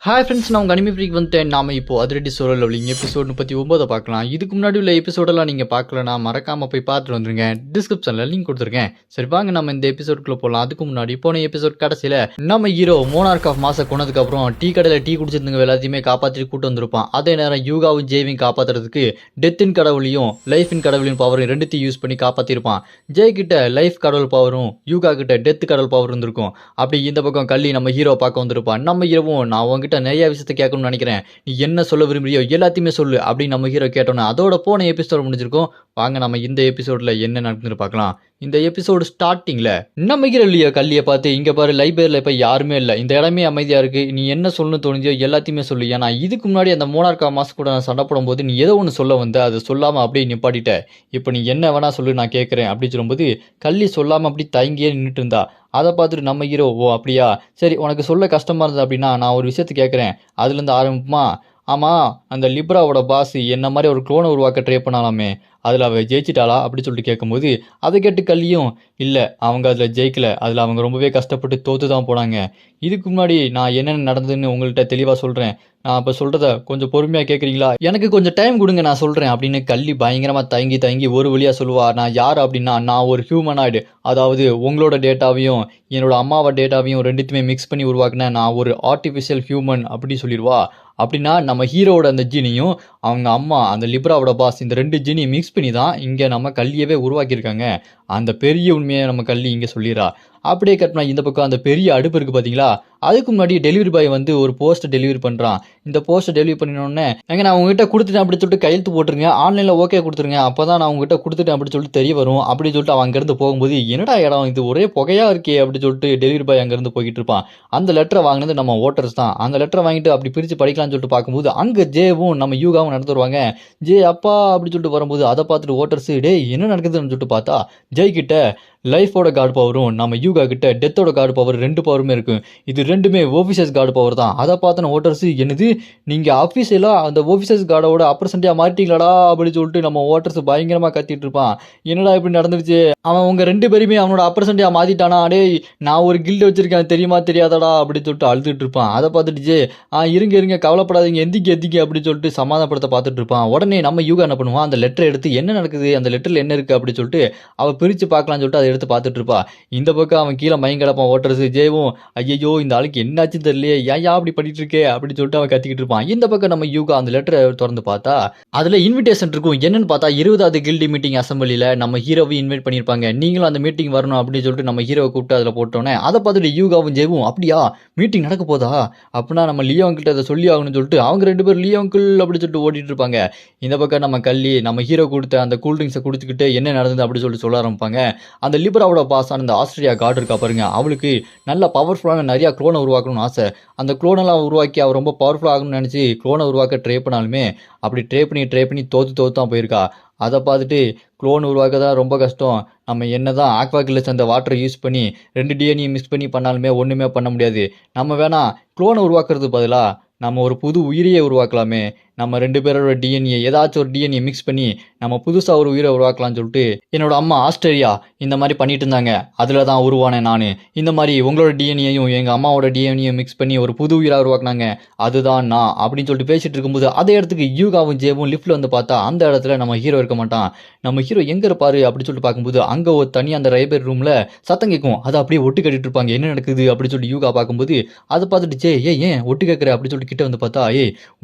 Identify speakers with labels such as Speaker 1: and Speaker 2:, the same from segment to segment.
Speaker 1: Hi friends, நான் உங்கள் anime freak வந்துட்டேன். நாம இப்போ அதிரடி சோழல் லவ்லிங் எபிசோட் 39 பார்க்கலாம். இதுக்கு முன்னாடி உள்ள எபிசோடெல்லாம் நீங்கள் பார்க்கலனா மறக்காமல் போய் பார்த்துட்டு வந்துருங்க. டிஸ்கிரிப்ஷனில் லிங்க் கொடுத்துருக்கேன். சரி வாங்க நம்ம இந்த எபிசோட்குள்ளே போகலாம். அதுக்கு முன்னாடி போன எபிசோட் கடைசியில் நம்ம ஹீரோ மோனார்க் ஆஃப் மாசை கொண்டதுக்கப்புறம் டீ கடையில் டீ குடிச்சிருந்தவங்க எல்லாத்தையுமே காப்பாற்றிட்டு கூட்டு வந்திருப்பான். அதே நேரம் யூகாவும் ஜேவியும் காப்பாற்றுறதுக்கு டெத்தின் கடவுளையும் லைஃபின் கடவுளின் பவரும் ரெண்டுத்தையும் யூஸ் பண்ணி காப்பாற்றிருப்பான். ஜெய் கிட்ட லைஃப் கடவுள் பவரும் யூகா கிட்ட டெத் கடவுள் பவர் இருந்திருக்கும். அப்படி இந்த பக்கம் கள்ளி நம்ம ஹீரோ பார்க்க வந்திருப்பான். நம்ம ஹீரோவும் நான் உங்ககிட்ட நிறைய விஷயத்தை கேட்கணும்னு நினைக்கிறேன், நீ என்ன சொல்ல விரும்புறியோ எல்லாத்தையுமே சொல்லு அப்படின்னு நம்ம ஹீரோ கேட்டோன்னா அதோட போன எபிசோட் முடிஞ்சிருக்கும். வாங்க நம்ம இந்த எபிசோட்ல என்ன நடக்குதுன்னு பார்க்கலாம். இந்த எபிசோடு ஸ்டார்டிங்ல நம்ம ஹீரோ இல்லையோ கல்லியை பார்த்து, இங்க பாரு லைப்ரரியில இப்ப யாருமே இல்லை, இந்த இடமே அமைதியா இருக்கு, நீ என்ன சொல்லணும்னு தோணுதோ எல்லாத்தையுமே சொல்லு. ஏன்னா இதுக்கு முன்னாடி அந்த மோனார்கா மாஸ் கூட நான் சண்டை போடும் போது நீ ஏதோ ஒன்று சொல்ல வந்த, அதை சொல்லாம அப்படியே நிப்பாட்டிட்ட, இப்போ நீ என்ன வேணா சொல்லு நான் கேட்கறேன் அப்படின்னு சொல்லும்போது கள்ளி சொல்லாம அப்படி தயங்கியே நின்றுட்டு இருந்தா. அதை பார்த்துட்டு நம்ம ஹீரோ, ஓ அப்படியா, சரி உனக்கு சொல்ல கஷ்டமா இருந்தது அப்படின்னா நான் ஒரு விஷயத்த கேட்குறேன், அதுலேருந்து ஆரம்பிப்புமா. ஆமாம், அந்த லிப்ராவோட பாஸ் என்ன மாதிரி ஒரு க்ளோனை உருவாக்க ட்ரை பண்ணாலாமே, அதில் அவள் ஜெயிச்சிட்டாளா அப்படி சொல்லிட்டு கேட்கும்போது அதை கேட்டு கல்லியும், இல்லை அவங்க அதில் ஜெயிக்கலை, அதில் அவங்க ரொம்பவே கஷ்டப்பட்டு தோற்று தான் போனாங்க. இதுக்கு முன்னாடி நான் என்னென்ன நடந்ததுன்னு உங்கள்கிட்ட தெளிவாக சொல்கிறேன், நான் இப்போ சொல்கிறத கொஞ்சம் பொறுமையாக கேட்குறீங்களா, எனக்கு கொஞ்சம் டைம் கொடுங்க நான் சொல்கிறேன் அப்படின்னு கள்ளி பயங்கரமாக தயங்கி தயங்கி ஒரு வழியாக சொல்லுவா. நான் யார் அப்படின்னா நான் ஒரு ஹியூமனாய்டு, அதாவது உங்களோட டேட்டாவையும் என்னோட அம்மாவோட டேட்டாவையும் ரெண்டுத்தையுமே மிக்ஸ் பண்ணி உருவாக்குனேன், நான் ஒரு ஆர்டிஃபிஷியல் ஹியூமன் அப்படி சொல்லிடுவா. அப்படின்னா நம்ம ஹீரோவோட அந்த ஜீனியும் அவங்க அம்மா அந்த லிப்ராவோட பாஸ் இந்த ரெண்டு ஜீனியும் மிக்ஸ் பண்ணி தான் இங்கே நம்ம கல்லியவே உருவாக்கியிருக்காங்க. அந்த பெரிய உண்மையை நம்ம கள்ளி இங்கே சொல்லிடுறா. அப்படியே கட்டினா இந்த பக்கம் அந்த பெரிய அடுப்பு இருக்குது பார்த்தீங்களா, அதுக்கு முன்னாடி டெலிவரி பாய் வந்து ஒரு போஸ்ட்டை டெலிவரி பண்ணுறான். இந்த போஸ்ட்டை டெலிவரி பண்ணினோடனே, எங்க நான் உங்ககிட்ட கொடுத்துட்டேன் அப்படின்னு சொல்லிட்டு கையெழுத்து போட்டுருங்க, ஆன்லைனில் ஓகே கொடுத்துருங்க, அப்போ தான் நான் உங்ககிட்ட கொடுத்துட்டேன் அப்படின்னு சொல்லிட்டு தெரிய வரும் அப்படின்னு சொல்லிட்டு அவன் அங்கேருந்து போகும்போது, என்னடா இடம் இது ஒரே புகையாக இருக்கே அப்படின்னு சொல்லிட்டு டெலிவரி பாய் அங்கேருந்து போய்கிட்டு இருப்பான். அந்த லெட்டரை வாங்கினது நம்ம ஓட்டர்ஸ் தான். அந்த லெட்டரை வாங்கிட்டு அப்படி பிரித்து படிக்கலாம்னு சொல்லிட்டு பார்க்கும்போது அங்கே ஜேவும் நம்ம யூகாவும் நடந்து வருவாங்க. ஜே அப்பா அப்படின்னு சொல்லிட்டு வரும்போது அதை பார்த்துட்டு ஓட்டர்ஸ், டேய் என்ன நடக்குதுன்னு சொல்லிட்டு பார்த்தா ஜெய் கிட்ட லைஃபோட கார்டு பவரும் நம்ம யூகா கிட்ட டெத்தோட கார்டு பவர் ரெண்டு பவருமே இருக்கும். இது ரெண்டுமே ஓஃபிசர்ஸ் கார்டு பவர் தான். அதை பார்த்தன ஓட்டர்ஸ், என்னது நீங்கள் ஆஃபீஸியலாக அந்த ஓஃபிசர்ஸ் கார்டோட அப்ரசென்ட்டாக மாறிட்டீங்களாடா அப்படின்னு சொல்லிட்டு நம்ம ஓட்டர்ஸ் பயங்கரமாக கத்திட்டு இருப்பான். என்னடா இப்படி நடந்துருச்சு, அவன் உங்கள் ரெண்டு பேருமே அவனோட அப்ரசென்ட்டாக மாற்றிட்டானா, டே நான் ஒரு கில்டு வச்சிருக்கேன் தெரியுமா தெரியாதடா அப்படின்னு சொல்லிட்டு அழுதுட்டு இருப்பான். அதை பார்த்துட்டு ஜே, இருங்க கவலைப்படாதீங்க எந்திக்கு அப்படின்னு சொல்லிட்டு சமாதானப்படுத்த பார்த்துட்டு இருப்பான். உடனே நம்ம யூகா என்ன பண்ணுவான், அந்த லெட்டர் எடுத்து என்ன நடக்குது அந்த லெட்டரில் என்ன இருக்குது அப்படின்னு சொல்லிட்டு அவள் பிரித்து பார்க்கலான்னு சொல்லிட்டு எடுத்து பார்த்துட்டு இருப்பா. இந்த பக்கம் அவன் கீழே மயங்கலப்பான் ஓட்டர்ஸ். ஜேவும், ஐயோ இந்த ஆளுக்கு என்னாச்சுன்னு தெரியலையே, ஏன் அப்படி பண்ணிட்டு இருக்கே அப்படின்னு சொல்லிட்டு அவன் கத்திக்கிட்டு இருப்பான். இந்த பக்கம் நம்ம யூகா அந்த லெட்டரை திறந்து பார்த்தா அதுல இன்விடேஷன் இருக்கும். என்னன்னு பார்த்தா 20வது கில்டி மீட்டிங் அசம்பிளில நம்ம ஹீரோவை இன்வைட் பண்ணியிருப்பாங்க, நீங்களும் அந்த மீட்டிங் வரணும் அப்படின்னு சொல்லிட்டு நம்ம ஹீரோவை கூப்பிட்டு அதில் போட்டோன்னே அதை பார்த்துட்டு யூகாவும் ஜேவும், அப்படியா மீட்டிங் நடக்க போதா, அப்படின்னா நம்ம லியோ அங்கிட்ட அதை சொல்லி ஆகணும்னு சொல்லிட்டு அவங்க ரெண்டு பேரும் லியோ அங்கிள் அப்படின்னு சொல்லிட்டு ஓடிட்டு இருப்பாங்க. இந்த பக்கம் நம்ம கள்ளி நம்ம ஹீரோ கொடுத்த அந்த கூல்ட்ரிங்க்ஸை குடிச்சுக்கிட்டு என்ன நடந்தது அப்படின்னு சொல்லிட்டு சொல்ல ஆரம்பிப்பாங்க. அந்த லிப்ராவோட பாஸான இந்த ஆஸ்திரேலியா கார்டு இருக்கா பாருங்க, அவளுக்கு நல்ல பவர்ஃபுல்லான நிறையா க்ளோனை உருவாக்கணும்னு ஆசை. அந்த க்ளோனெல்லாம் உருவாக்கி அவர் ரொம்ப பவர்ஃபுல்லாக ஆகணும்னு நினச்சி க்ளோனை உருவாக்க ட்ரை பண்ணாலுமே அப்படி ட்ரை பண்ணி தோற்று தான் போயிருக்கா. அதை பார்த்துட்டு க்ளோன் உருவாக்க தான் ரொம்ப கஷ்டம், நம்ம என்ன தான் ஆக்வாகில்லஸ் அந்த வாட்டரை யூஸ் பண்ணி 2 டிஎன்ஏ மிக்ஸ் பண்ணி பண்ணாலுமே ஒன்றுமே பண்ண முடியாது, நம்ம வேணா க்ளோனை உருவாக்குறது பதிலாக நம்ம ஒரு புது உயிரியை உருவாக்கலாமே, நம்ம 2 பேரோட டிஎன்ஏ ஏதாச்சும் ஒரு டிஎன்ஏ மிக்ஸ் பண்ணி நம்ம புதுசாக ஒரு உயிரை உருவாக்கலாம்னு சொல்லிட்டு என்னோட அம்மா ஆஸ்திரேலியா இந்த மாதிரி பண்ணிட்டு இருந்தாங்க, அதில் தான் உருவானேன் நான், இந்த மாதிரி உங்களோட டிஎன்ஏயும் எங்கள் அம்மாவோட டிஎன்ஏயும் மிக்ஸ் பண்ணி ஒரு புது உயிராக உருவாக்குனாங்க, அதுதான் நான் அப்படின்னு சொல்லிட்டு பேசிட்டு இருக்கும்போது அதே இடத்துக்கு யூகாவும் ஜேவும் லிஃப்ட்டில் வந்து பார்த்தா அந்த இடத்துல நம்ம ஹீரோ இருக்க மாட்டான். நம்ம ஹீரோ எங்கே இருப்பாரு அப்படின்னு சொல்லிட்டு பார்க்கும்போது அங்கே ஒரு தனியாக அந்த லைப்ரரி ரூமில் சத்தம் கேட்கும், அதை அப்படியே ஒட்டு கட்டிட்டு இருப்பாங்க. என்ன நடக்குது அப்படின்னு சொல்லிட்டு யூகா பார்க்கும்போது அதை பார்த்துட்டு ஜே, ஏன் ஒட்டு கேட்குற அப்படின்னு சொல்லிட்டு கிட்ட வந்து பார்த்தா,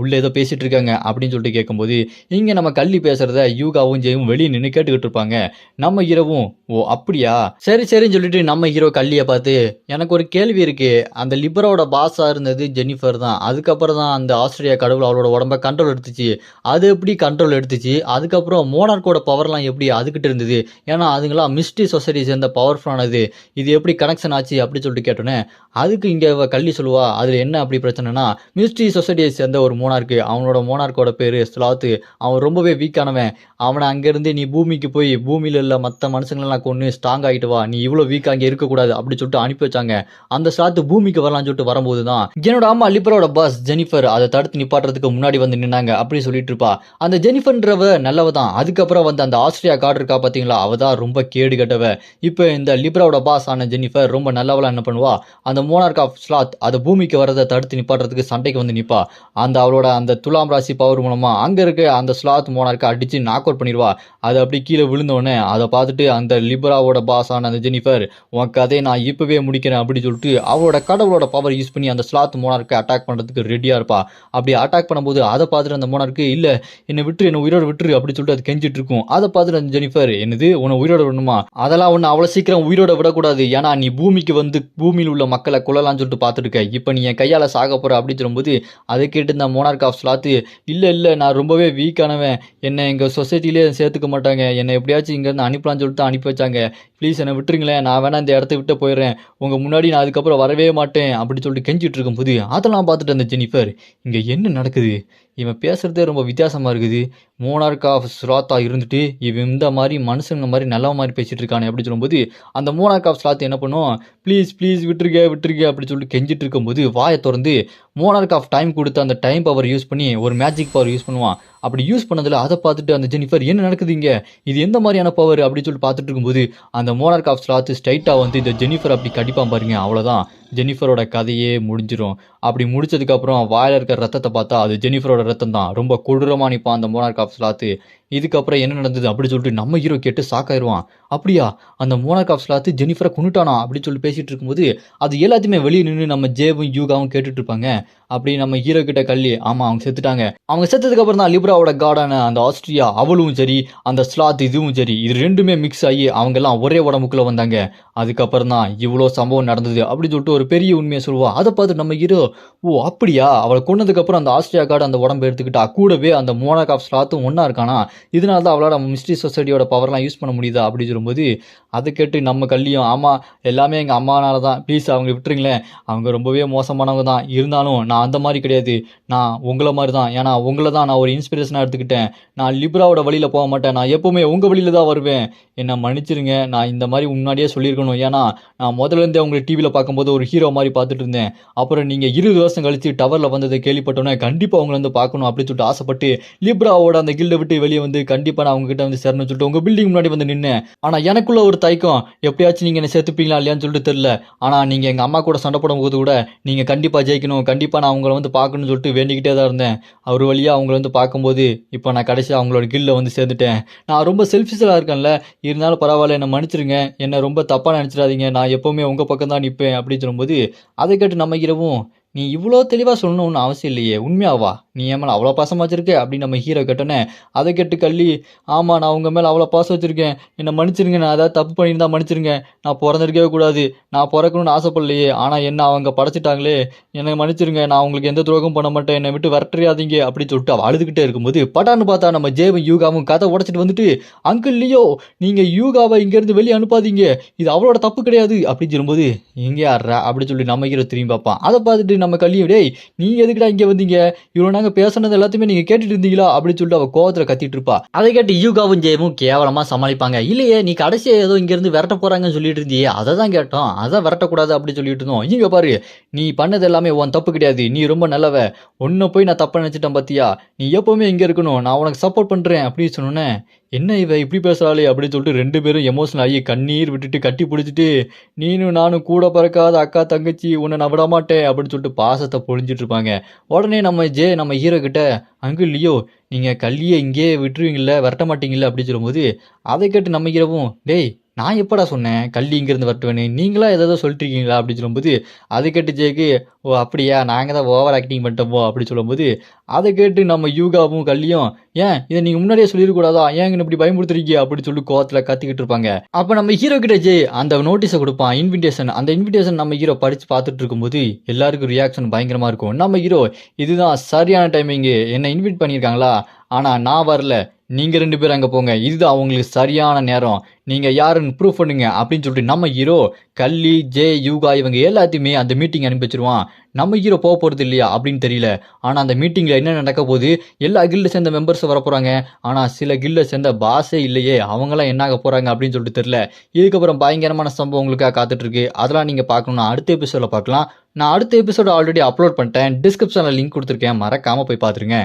Speaker 1: உள்ளே ஏதோ பேசிட்டு இருக்காங்க அப்படின்னு சொல்லிட்டு கேட்கும்போது இங்கே நம்ம கள்ளி பேசுறத யூகாவும் ஜெயும் வெளியே நின்று கேட்டுக்கிட்டு இருப்பாங்க. நம்ம ஹீரோவும், ஓ அப்படியா சரின்னு சொல்லிட்டு நம்ம ஹீரோ கள்ளியை பார்த்து, எனக்கு ஒரு கேள்வி இருக்கு, அந்த லிபரோட பாஸாக இருந்தது ஜெனிஃபர் தான், அதுக்கப்புறம் தான் அந்த ஆஸ்திரேலியா கடவுள் அவளோட உடம்ப கண்ட்ரோல் எடுத்துச்சு, அது எப்படி கண்ட்ரோல் எடுத்துச்சு, அதுக்கப்புறம் மோனார்க்கோட பவர்லாம் எப்படி அதுக்கிட்ட இருந்தது, ஏன்னா அதுங்களாம் மிஸ்ட்ரி சொசைட்டி சேர்ந்த பவர்ஃபுல்லானது, இது எப்படி கனெக்ஷன் ஆச்சு அப்படின்னு சொல்லிட்டு கேட்டோன்னே அதுக்கு இங்கே கள்ளி சொல்லுவா, அதில் என்ன அப்படி பிரச்சனைனா மிஸ்ட்ரி சொசைட்டியை சேர்ந்த ஒரு மோனார்க்கு அவனோட மோனார்க்கோட பேரு ஸ்லாத்து. அவன் ரொம்பவே வீக்கானவன். அவனை அங்கேருந்து நீ பூமிக்கு போய் பூமியில உள்ள மற்ற மனுஷங்களெல்லாம் கொன்று ஸ்ட்ராங் ஆகிட்டு வா, நீ இவ்வளோ வீக்காக அங்கே இருக்கக்கூடாது அப்படி சொல்லிட்டு அனுப்பி வச்சாங்க. அந்த ஸ்லாத்து பூமிக்கு வரலாம்னு சொல்லிட்டு வரும்போது தான் என்னோட அம்மா லிப்ராவோட பாஸ் ஜெனிஃபர் அதை தடுத்து நிப்பாட்டுறதுக்கு முன்னாடி வந்து நின்னாங்க அப்படி சொல்லிட்டு இருப்பா. அந்த ஜெனிஃபர்ன்றவ நல்லவ தான். அதுக்கப்புறம் வந்து அந்த ஆஸ்திரியா கார்டு இருக்கா பார்த்தீங்களா, அவ தான் ரொம்ப கேடு கட்டவ. இப்போ இந்த லிப்ராவோட பாஸ் ஆன ஜெனிஃபர் ரொம்ப நல்லவளா என்ன பண்ணுவா, அந்த மோனார்க் ஆஃப் ஸ்லாத் அதை பூமிக்கு வரதை தடுத்து நிப்பாட்டுறதுக்கு சண்டைக்கு வந்து நிற்பா. அந்த அவளோட அந்த துலாம் ராசி பவர் மூலமா அங்கே இருக்க அந்த ஸ்லாத் மோனார்க்கை அடித்து நாக் அவுட் பண்ணிடுவா. அது அப்படி கீழே விழுந்தோடனே அதை பார்த்துட்டு அந்த லிப்ராவோட பாஸ் ஆன அந்த ஜெனிஃபர், உன் கதையை நான் இப்போவே முடிக்கிறேன் அப்படின்னு சொல்லிட்டு அவளோட கடவுளோட பவர் யூஸ் பண்ணி அந்த ஸ்லாத் மோனார்க்கை அட்டாக் பண்ணுறதுக்கு ரெடியாக இருப்பா. அப்படி அட்டாக் பண்ணும்போது அதை பார்த்துட்டு அந்த மோனார்க்கு, இல்லை என்னை விட்டுரு, என்னை உயிரோட விட்டுரு அப்படின்னு சொல்லிட்டு அது கெஞ்சிட்டு இருக்கும். அதை பார்த்துட்டு அந்த ஜெனிஃபர், என்னது உன்னை உயிரோட விடணுமா, அதெல்லாம் ஒன்று அவ்வளோ சீக்கிரம் உயிரோட விடக்கூடாது, ஏன்னா நீ பூமிக்கு வந்து பூமியில் உள்ள மக்களை கொல்லலாம்னு சொல்லிட்டு பார்த்துருக்க, இப்போ நீ என் கையால் சாக போகிற அப்படின்னு சொல்லும்போது அதை கேட்டு இந்த மோனார்க் ஆஃப் ஸ்லாத்து, இல்லை நான் ரொம்பவே வீக்கானவன், என்னை எங்கள் சொசைட்டிலே சேர்த்துக்க மாட்டாங்க, என்னை எப்படியாச்சும் இங்கேருந்து அனுப்பலாம்னு சொல்லிட்டு அனுப்பி வச்சாங்க, ப்ளீஸ் என்னை விட்டுருங்களேன், நான் வேணா இந்த இடத்த விட்டு போயிடுறேன், உங்கள் முன்னாடி நான் அதுக்கப்புறம் வரவே மாட்டேன் அப்படி சொல்லிட்டு கெஞ்சிட்டு இருக்கும்போது அதெல்லாம் பார்த்துட்டு அந்த ஜெனிஃபர், இங்கே என்ன நடக்குது, இவன் பேசுகிறதே ரொம்ப வித்தியாசமாக இருக்குது, மோனார்க் ஆஃப் ஸ்லாத்தா இருந்துட்டு இவன் இந்த மாதிரி மனுஷங்க மாதிரி நல்ல மாதிரி பேசிகிட்டு இருக்கானே அப்படி சொல்லும்போது அந்த மோனார்க் ஆஃப் ஸ்லாத் என்ன பண்ணும், ப்ளீஸ் விட்டுருக்க அப்படி சொல்லிட்டு கெஞ்சிட்டு இருக்கும்போது வாயை திறந்து மோனார்க் ஆஃப் டைம் கொடுத்து அந்த டைம் பவர் யூஸ் பண்ணி ஒரு மேஜிக் பவர் யூஸ் பண்ணுவான். அப்படி யூஸ் பண்ணதில் அதை பார்த்துட்டு அந்த ஜெனிஃபர், என்ன நடக்குது இங்கே, இது எந்த மாதிரியான பவர் அப்படின்னு சொல்லிட்டு பார்த்துட்டு இருக்கும்போது அந்த மோனார்க் ஆஃப் ஸ்லாத் ஸ்ட்ரைட்டாக வந்து இந்த ஜெனிஃபர் அப்படி கடிப்பான் பாருங்க. அவ்வளோதான், ஜெனிஃபரோட கதையே முடிஞ்சிடும். அப்படி முடிச்சதுக்கப்புறம் வாயில் இருக்கிற ரத்தத்தை பார்த்தா அது ஜெனிஃபரோட ரத்தம் தான். ரொம்ப கொடூரமாக நிற்பான் அந்த மோனார்க் ஆஃப் ஸ்லாத்து. இதுக்கப்புறம் என்ன நடந்தது அப்படி சொல்லிட்டு நம்ம ஹீரோ கேட்டு ஷாக்காயிருவான். அப்படியா, அந்த மோனார்க் ஆஃப் ஸ்லாத்து ஜெனிஃபரை கொண்டுட்டானா அப்படின்னு சொல்லி பேசிட்டு இருக்கும்போது அது எல்லாத்தையுமே வெளியே நின்று நம்ம ஜேவும் யூகாவும் கேட்டுட்டு இருப்பாங்க. அப்படி நம்ம ஹீரோ கிட்ட கல்லி, ஆமாம் அவங்க செத்துட்டாங்க, அவங்க செத்ததுக்கப்புறம் தான் லிப்ராவோட காடான அந்த ஆஸ்திரியா அவளும் சரி அந்த ஸ்லாத் இதுவும் சரி இது ரெண்டுமே மிக்ஸ் ஆகி அவங்கெல்லாம் ஒரே உடம்புக்குள்ளே வந்தாங்க. அதுக்கப்புறம் தான் இவ்வளோ சம்பவம் நடந்தது அப்படின்னு சொல்லிட்டு ஒரு பெரிய உண்மையை சொல்லுவா. அதை பார்த்து நம்ம ஹீரோ, ஓ அப்படியா, அவளை கொண்டதுக்கப்புறம் அந்த ஆஸ்திரியா கார்டு அந்த உடம்பு எடுத்துக்கிட்டா, கூடவே அந்த மோனார்க் ஆஃப் ஸ்லாத்தும் ஒன்றா இருக்கானா, இதனால தான் அவளோட மிஸ்ட்ரி சொசைட்டியோட பவர்லாம் யூஸ் பண்ண முடியுதா அப்படி சொல்லும்போது அதை கேட்டு நம்ம கல்லியும், ஆமாம் எல்லாமே எங்கள் அம்மானால தான், ப்ளீஸ் அவங்க விட்டுருங்களேன், அவங்க ரொம்பவே மோசமானவங்க தான், இருந்தாலும் நான் அந்த மாதிரி கிடையாது, நான் உங்களை மாதிரி தான், ஏன்னா உங்களை தான் நான் ஒரு இன்ஸ்பிரேஷனாக எடுத்துக்கிட்டேன், நான் லிப்ராவோட வழியில் போக மாட்டேன், நான் எப்போவுமே உங்கள் வழியில் தான் வருவேன், என்னை மன்னிச்சிருங்க, நான் இந்த மாதிரி முன்னாடியே சொல்லியிருக்கணும், ஏன்னா நான் முதல்லேருந்தே உங்களை டிவியில் பார்க்கும்போது ஒரு ஹீரோ மாதிரி பார்த்துட்டு இருந்தேன், அப்புறம் நீங்கள் 20 வருஷம் கழித்து டவரில் வந்ததை கேள்விப்பட்டோன்னே கண்டிப்பாக அவங்கள வந்து பார்க்கணும் அப்படின்னு சொல்லிட்டு ஆசைப்பட்டு லிப்ராவோட அந்த கில்டை விட்டு வெளியே வந்து கண்டிப்பாக நான் உங்ககிட்ட வந்து சேரணும்னு சொல்லிட்டு உங்கள் பில்டிங் முன்னாடி வந்து நின்னேன். ஆனால் எனக்குள்ள ஒரு தயக்கம், எப்படியாச்சும் நீங்கள் என்னை சேர்த்துப்பீங்களா இல்லையான்னு சொல்லிட்டு தெரில, ஆனால் நீங்கள் எங்கள் அம்மா கூட சண்டை போடும்போது கூட நீங்கள் கண்டிப்பாக ஜெயிக்கணும், கண்டிப்பாக நான் அவங்கள வந்து பார்க்கணும்னு சொல்லிட்டு வேண்டிக்கிட்டே தான் இருந்தேன். அவர் வழியாக அவங்கள வந்து பார்க்கும்போது இப்போ நான் கடைசியாக அவங்களோட கில்லில் வந்து சேர்ந்துட்டேன். நான் ரொம்ப செல்ஃபிஷாக இருக்கேன்ல, இருந்தாலும் பரவாயில்ல, என்னை மன்னிச்சிருங்க, என்னை ரொம்ப தப்பாக நினச்சிடாதீங்க, நான் எப்போவுமே உங்கள் பக்கம் தான் நிற்பேன் அப்படின்னு சொல்லும்போது அதை கேட்டு நம்ம இரவும், நீ இவ்வளோ தெளிவாக சொல்லணும்னு அவசியம் இல்லையே, உண்மையாவா நீ என் மேலே அவ்வளோ பாசம் வச்சிருக்க அப்படின்னு நம்ம ஹீரோ கேட்டோன்னே அதை கேட்டு கள்ளி, ஆமாம் நான் உங்கள் மேலே அவ்வளோ பாசம் வச்சுருக்கேன், என்னை மன்னிச்சிருங்க, நான் ஏதாவது தப்பு பண்ணியிருந்தா மன்னிச்சிருங்க, நான் பிறந்திருக்கவே கூடாது, நான் பிறக்கணும்னு ஆசைப்படலையே, ஆனால் என்ன அவங்க படைச்சிட்டாங்களே, என்னை மன்னிச்சிருங்க, நான் உங்களுக்கு எந்த துரோகம் பண்ண மாட்டேன், என்னை விட்டு விரட்டுறியாதீங்க அப்படின்னு சொல்லிட்டு அவள் அழுதுகிட்டே இருக்கும்போது பட்டான்னு பார்த்தா நம்ம ஜேவும் யூகாவும் கதை உடச்சிட்டு வந்துட்டு, அங்கிள் லியோ நீங்கள் யூகாவை இங்கேருந்து வெளியே அனுப்பாதீங்க, இது அவளோட தப்பு கிடையாது அப்படின்னு சொல்லும்போது, எங்கே யாரா அப்படின்னு சொல்லி நம்ம ஹீரோ திரும்பி பார்ப்பான். அதை பார்த்துட்டு நம்ம கல்லியும், டேய் நீங்க எதுக்குடா இங்கே வந்தீங்க, இவ்வளோ நாங்கள் பேசுனது எல்லாத்தையுமே நீங்கள் கேட்டுட்டு இருந்தீங்களா அப்படின்னு சொல்லிட்டு அவள் கோவத்தில் கத்திட்டு இருப்பா. அதை கேட்டு யூகாவும் ஜெயமும் கேவலமாக சமாளிப்பாங்க. இல்லையே நீ கடைசியாக ஏதோ இங்கேருந்து விரட்ட போகிறாங்கன்னு சொல்லிட்டு இருந்தியே, அதை தான் கேட்டோம், அதான் விரட்டக்கூடாது அப்படின்னு சொல்லிட்டு இருந்தோம். இங்கே பாரு, நீ பண்ணது எல்லாமே உன் தப்பு கிடையாது, நீ ரொம்ப நல்லவ, ஒன்றை போய் நான் தப்பாக நினச்சிட்டேன் பார்த்தியா, நீ எப்போவுமே இங்கே இருக்கணும், நான் உனக்கு சப்போர்ட் பண்ணுறேன் அப்படின்னு சொன்னோன்னே, என்ன இவ இப்படி பேசுகிறாளே அப்படின்னு சொல்லிட்டு ரெண்டு பேரும் எமோஷனல் ஆகி கண்ணீர் விட்டுட்டு கட்டி பிடிச்சிட்டு, நீனும் நானும் கூட பிறக்காத அக்கா தங்கச்சி, உன்னை நான் விட மாட்டேன் அப்படின்னு சொல்லிட்டு பாசத்தை பொழிஞ்சிட்டு இருப்பாங்க. உடனே நம்ம ஹீரோ கிட்ட, அங்கிள் லியோ நீங்கள் கல்லியை இங்கேயே விட்டுருவீங்கள, விரட்ட மாட்டீங்களா அப்படின்னு சொல்லும்போது அதை கேட்டு நம்ம ஹீரோவும், டேய் நான் எப்படா சொன்னேன் கல்லி இங்கேருந்து வரட்டுவேன்னு, நீங்களா ஏதாவது சொல்லிட்டு இருக்கீங்களா அப்படின்னு சொல்லும்போது அதை கேட்டு ஜேக்கு, ஓ அப்படியா நாங்கள் தான் ஓவர் ஆக்டிங் பண்ணிட்டோமோ அப்படி சொல்லும்போது அதை கேட்டு நம்ம யூகாவும் கல்லியும், ஏன் இதை நீங்கள் முன்னாடியே சொல்லிடக்கூடாதா, ஏங்க இப்படி பயமுறுத்துறீங்க அப்படின்னு சொல்லி கோவத்தில் கத்திக்கிட்டு இருப்பாங்க. அப்போ நம்ம ஹீரோ கிட்ட ஜே அந்த நோட்டீஸை கொடுப்பான், இன்விடேஷன். அந்த இன்விடேஷன் நம்ம ஹீரோ படித்து பார்த்துட்டு இருக்கும்போது எல்லாருக்கும் ரியாக்ஷன் பயங்கரமாக இருக்கும். நம்ம ஹீரோ, இதுதான் சரியான டைமிங்கு, என்னை இன்வைட் பண்ணியிருக்காங்களா, ஆனால் நான் வரல, நீங்க 2 பேரும் அங்க போங்க. இதுதான் உங்களுக்கு சரியான நேரம். நீங்க யாருன்னு ப்ரூவ் பண்ணுங்க அப்படின்னு சொல்லிட்டு நம்ம ஹீரோ கல்லி, ஜே, யூகா இவங்க எல்லாத்தையுமே அந்த மீட்டிங் அனுப்பி வச்சிருவான். நம்ம ஹீரோ போறது இல்லையா அப்படின்னு தெரியல. ஆனா அந்த மீட்டிங்ல என்ன நடக்க போகுது? எல்லா கில்ட சேர்ந்த மெம்பர்ஸ் வரப்போறாங்க. ஆனா சில கில்ட சேர்ந்த பாஸே இல்லையே. அவங்கலாம் என்ன ஆக போறாங்க அப்படின்னு சொல்லிட்டு தெரியல. இதுக்கப்புறம் பயங்கரமான சம்பவம் உங்களுக்காக காத்துட்டு இருக்கு. அதெல்லாம் நீங்க பார்க்கணும்னா அடுத்த எபிசோட்ல பார்க்கலாம். நான் அடுத்த எபிசோட ஆல்ரெடி அப்லோட் பண்ணிட்டேன். டிஸ்கிரிப்ஷன்ல லிங்க் கொடுத்துருக்கேன். மறக்காம போய் பாத்துருங்க.